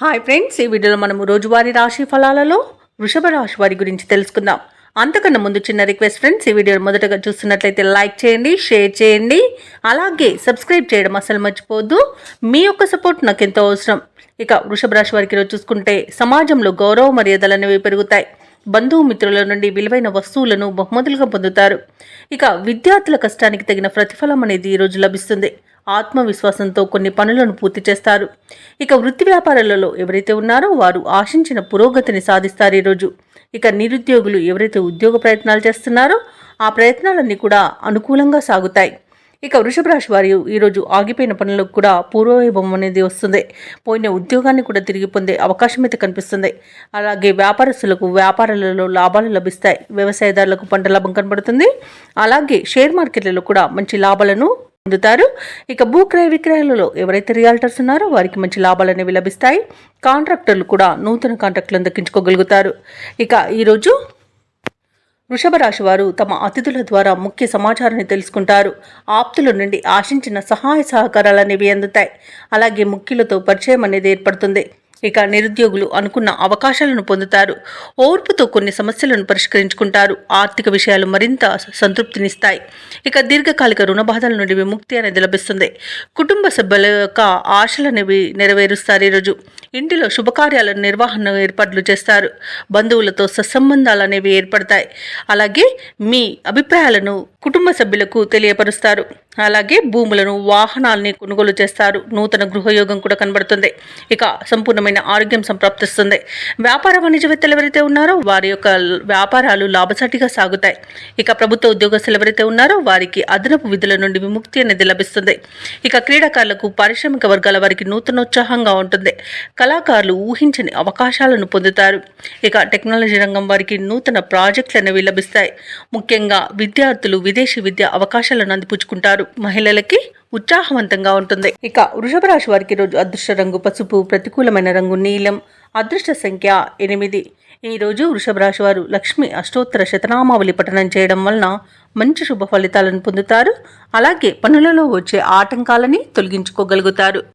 Hi friends, ఈ వీడియోలో మనము రోజువారీ రాశి ఫలాలలో వృషభ రాశి వారి గురించి తెలుసుకుందాం. అంతకన్నా ముందు చిన్న రిక్వెస్ట్ ఫ్రెండ్స్, ఈ వీడియోని మొదటగా చూస్తున్నట్లయితే లైక్ చేయండి, షేర్ చేయండి, అలాగే సబ్స్క్రైబ్ చేయడం అసలు మర్చిపోవద్దు. మీ యొక్క సపోర్ట్ నాకు ఎంతో అవసరం. ఇక వృషభ రాశి వారికి ఈరోజు చూసుకుంటే సమాజంలో గౌరవ మర్యాదలు అనేవి పెరుగుతాయి. బంధుమిత్రుల నుండి విలువైన వస్తువులను బహుమతులుగా పొందుతారు. ఇక విద్యార్థుల కష్టానికి తగిన ప్రతిఫలం అనేది ఈరోజు లభిస్తుంది. ఆత్మవిశ్వాసంతో కొన్ని పనులను పూర్తి చేస్తారు. ఇక వృత్తి వ్యాపారాలలో ఎవరైతే ఉన్నారో వారు ఆశించిన పురోగతిని సాధిస్తారు ఈరోజు. ఇక నిరుద్యోగులు ఎవరైతే ఉద్యోగ ప్రయత్నాలు చేస్తున్నారో ఆ ప్రయత్నాలన్నీ కూడా అనుకూలంగా సాగుతాయి. ఇక వృషభ రాశి వారి ఈరోజు ఆగిపోయిన పనులకు కూడా పూర్వవైభవం అనేది వస్తుంది. పోయిన ఉద్యోగాన్ని కూడా తిరిగి పొందే అవకాశం అయితే కనిపిస్తుంది. అలాగే వ్యాపారస్తులకు వ్యాపారాలలో లాభాలు లభిస్తాయి. వ్యవసాయదారులకు పంట లాభం కనబడుతుంది. అలాగే షేర్ మార్కెట్లలో కూడా మంచి లాభాలను పొందుతారు. ఇక భూక్రయ విక్రయాలలో ఎవరైతే రియాల్టర్స్ ఉన్నారో వారికి మంచి లాభాలు అనేవి లభిస్తాయి. కాంట్రాక్టర్లు కూడా నూతన కాంట్రాక్టులను దక్కించుకోగలుగుతారు. ఇక ఈరోజు వృషభ రాశి వారు తమ అతిథుల ద్వారా ముఖ్య సమాచారాన్ని తెలుసుకుంటారు. ఆప్తుల నుండి ఆశించిన సహాయ సహకారాలు అనేవి అందుతాయి. అలాగే ముఖ్యులతో పరిచయం అనేది ఏర్పడుతుంది. ఇక నిరుద్యోగులు అనుకున్న అవకాశాలను పొందుతారు. ఓర్పుతో కొన్ని సమస్యలను పరిష్కరించుకుంటారు. ఆర్థిక విషయాలు మరింత సంతృప్తినిస్తాయి. ఇక దీర్ఘకాలిక రుణ బాధల నుండి విముక్తి అనేది లభిస్తుంది. కుటుంబ సభ్యుల యొక్క ఆశలు అనేవి నెరవేరుస్తారు. ఈరోజు ఇంటిలో శుభకార్యాల నిర్వహణ ఏర్పాట్లు చేస్తారు. బంధువులతో సత్సంబంధాలు అనేవి ఏర్పడతాయి. అలాగే మీ అభిప్రాయాలను కుటుంబ సభ్యులకు తెలియపరుస్తారు. అలాగే భూములను వాహనాలని కొనుగోలు చేస్తారు. నూతన గృహయోగం కూడా కనబడుతుంది. ఇక సంపూర్ణమైన ఆరోగ్యం సంప్రాప్తిస్తుంది. వ్యాపార వాణిజ్యవేత్తలు ఎవరైతే ఉన్నారో వారి యొక్క వ్యాపారాలు లాభసాటిగా సాగుతాయి. ఇక ప్రభుత్వ ఉద్యోగస్తులు ఎవరైతే ఉన్నారో వారికి అదనపు విధుల నుండి విముక్తి అనేది లభిస్తుంది. ఇక క్రీడాకారులకు పారిశ్రామిక వర్గాల వారికి నూతనోత్సాహంగా ఉంటుంది. కళాకారులు ఊహించని అవకాశాలను పొందుతారు. ఇక టెక్నాలజీ రంగం వారికి నూతన ప్రాజెక్టులు అనేవి లభిస్తాయి. ముఖ్యంగా విద్యార్థులు విదేశీ విద్య అవకాశాలను అందిపుచ్చుకుంటారు. మహిళలకి ఉత్సాహవంతంగా ఉంటుంది. ఇక వృషభ రాశి వారికి రోజు అదృష్ట రంగు పసుపు, ప్రతికూలమైన రంగు నీలం, అదృష్ట సంఖ్య 8. ఈరోజు వృషభ రాశి వారు లక్ష్మి అష్టోత్తర శతనామావళి పఠనం చేయడం వలన మంచి శుభ ఫలితాలను పొందుతారు. అలాగే పనులలో వచ్చే ఆటంకాలని తొలగించుకోగలుగుతారు.